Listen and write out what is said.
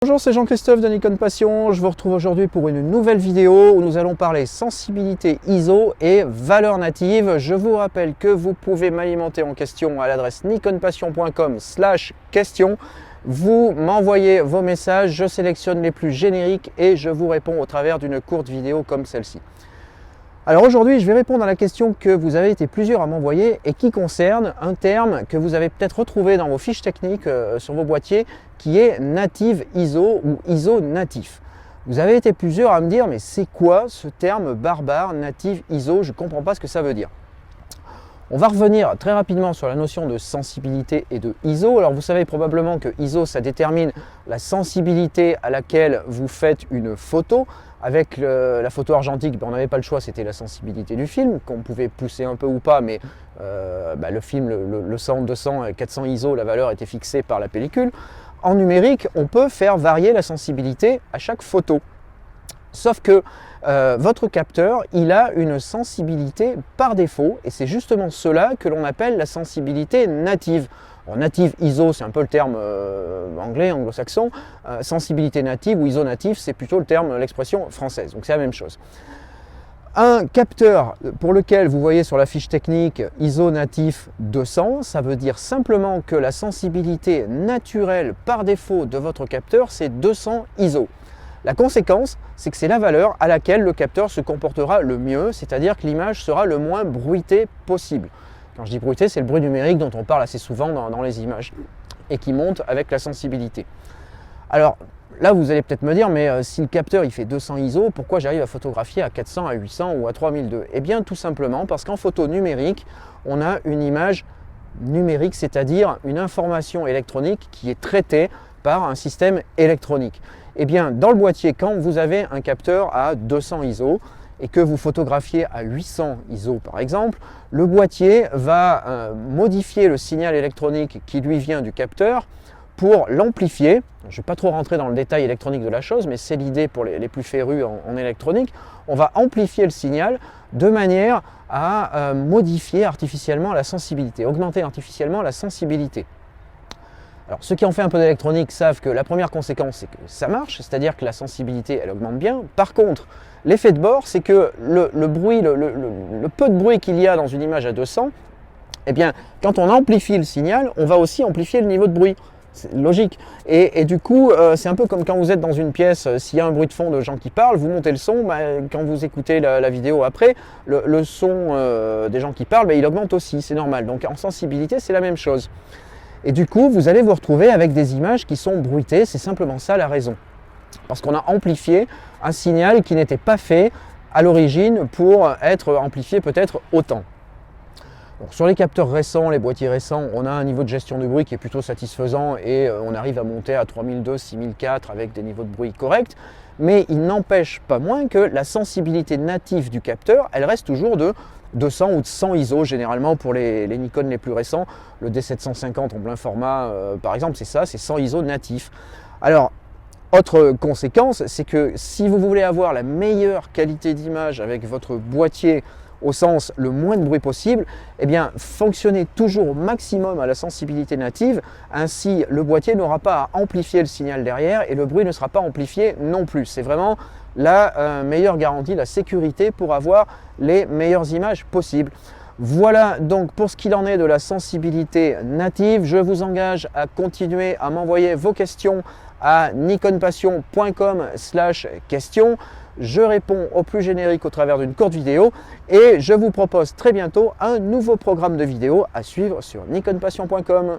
Bonjour, c'est Jean-Christophe de Nikon Passion. Je vous retrouve aujourd'hui pour une nouvelle vidéo où nous allons parler sensibilité ISO et valeur native. Je vous rappelle que vous pouvez m'alimenter en question à l'adresse nikonpassion.com/question. Vous m'envoyez vos messages, je sélectionne les plus génériques et je vous réponds au travers d'une courte vidéo comme celle-ci. Alors aujourd'hui, je vais répondre à la question que vous avez été plusieurs à m'envoyer et qui concerne un terme que vous avez peut-être retrouvé dans vos fiches techniques sur vos boîtiers qui est native ISO ou ISO natif. Vous avez été plusieurs à me dire mais c'est quoi ce terme barbare native ISO? Je ne comprends pas ce que ça veut dire. On va revenir très rapidement sur la notion de sensibilité et de ISO. Alors vous savez probablement que ISO ça détermine la sensibilité à laquelle vous faites une photo. Avec la photo argentique, on n'avait pas le choix, c'était la sensibilité du film, qu'on pouvait pousser un peu ou pas, mais le film, le 100, 200, 400 ISO, la valeur était fixée par la pellicule. En numérique, on peut faire varier la sensibilité à chaque photo. Sauf que votre capteur, il a une sensibilité par défaut, et c'est justement cela que l'on appelle la sensibilité native. Alors, native ISO, c'est un peu le terme anglais, anglo-saxon. Sensibilité native ou ISO natif, c'est plutôt le terme, l'expression française. Donc c'est la même chose. Un capteur pour lequel vous voyez sur la fiche technique ISO natif 200, ça veut dire simplement que la sensibilité naturelle par défaut de votre capteur, c'est 200 ISO. La conséquence, c'est que c'est la valeur à laquelle le capteur se comportera le mieux, c'est-à-dire que l'image sera le moins bruitée possible. Quand je dis bruité, c'est le bruit numérique dont on parle assez souvent dans les images et qui monte avec la sensibilité. Alors là, vous allez peut-être me dire, mais si le capteur il fait 200 ISO, pourquoi j'arrive à photographier à 400, à 800 ou à 3002? Eh bien tout simplement parce qu'en photo numérique, on a une image numérique, c'est-à-dire une information électronique qui est traitée par un système électronique. Eh bien dans le boîtier, quand vous avez un capteur à 200 ISO, et que vous photographiez à 800 ISO par exemple, le boîtier va modifier le signal électronique qui lui vient du capteur pour l'amplifier. Je ne vais pas trop rentrer dans le détail électronique de la chose, mais c'est l'idée pour les plus férus en électronique. On va amplifier le signal de manière à modifier artificiellement la sensibilité, augmenter artificiellement la sensibilité. Alors, ceux qui ont fait un peu d'électronique savent que la première conséquence, c'est que ça marche, c'est-à-dire que la sensibilité, elle augmente bien. Par contre, l'effet de bord, c'est que le bruit, le peu de bruit qu'il y a dans une image à 200, eh bien, quand on amplifie le signal, on va aussi amplifier le niveau de bruit. C'est logique. Et du coup, c'est un peu comme quand vous êtes dans une pièce, s'il y a un bruit de fond de gens qui parlent, vous montez le son, quand vous écoutez la vidéo après, le son des gens qui parlent, il augmente aussi, c'est normal. Donc en sensibilité, c'est la même chose. Et du coup, vous allez vous retrouver avec des images qui sont bruitées, c'est simplement ça la raison. Parce qu'on a amplifié un signal qui n'était pas fait à l'origine pour être amplifié peut-être autant. Donc, sur les capteurs récents, les boîtiers récents, on a un niveau de gestion de bruit qui est plutôt satisfaisant et on arrive à monter à 3002, 6004 avec des niveaux de bruit corrects. Mais il n'empêche pas moins que la sensibilité native du capteur, elle reste toujours de 200 ou de 100 ISO généralement pour les Nikon les plus récents. Le D750 en plein format par exemple, c'est ça, c'est 100 ISO natif. Alors, autre conséquence, c'est que si vous voulez avoir la meilleure qualité d'image avec votre boîtier au sens le moins de bruit possible, eh bien fonctionnez toujours au maximum à la sensibilité native, ainsi le boîtier n'aura pas à amplifier le signal derrière et le bruit ne sera pas amplifié non plus. C'est vraiment la meilleure garantie, la sécurité pour avoir les meilleures images possibles. Voilà donc pour ce qu'il en est de la sensibilité native. Je vous engage à continuer à m'envoyer vos questions à nikonpassion.com/question. Je réponds au plus générique au travers d'une courte vidéo et je vous propose très bientôt un nouveau programme de vidéo à suivre sur nikonpassion.com.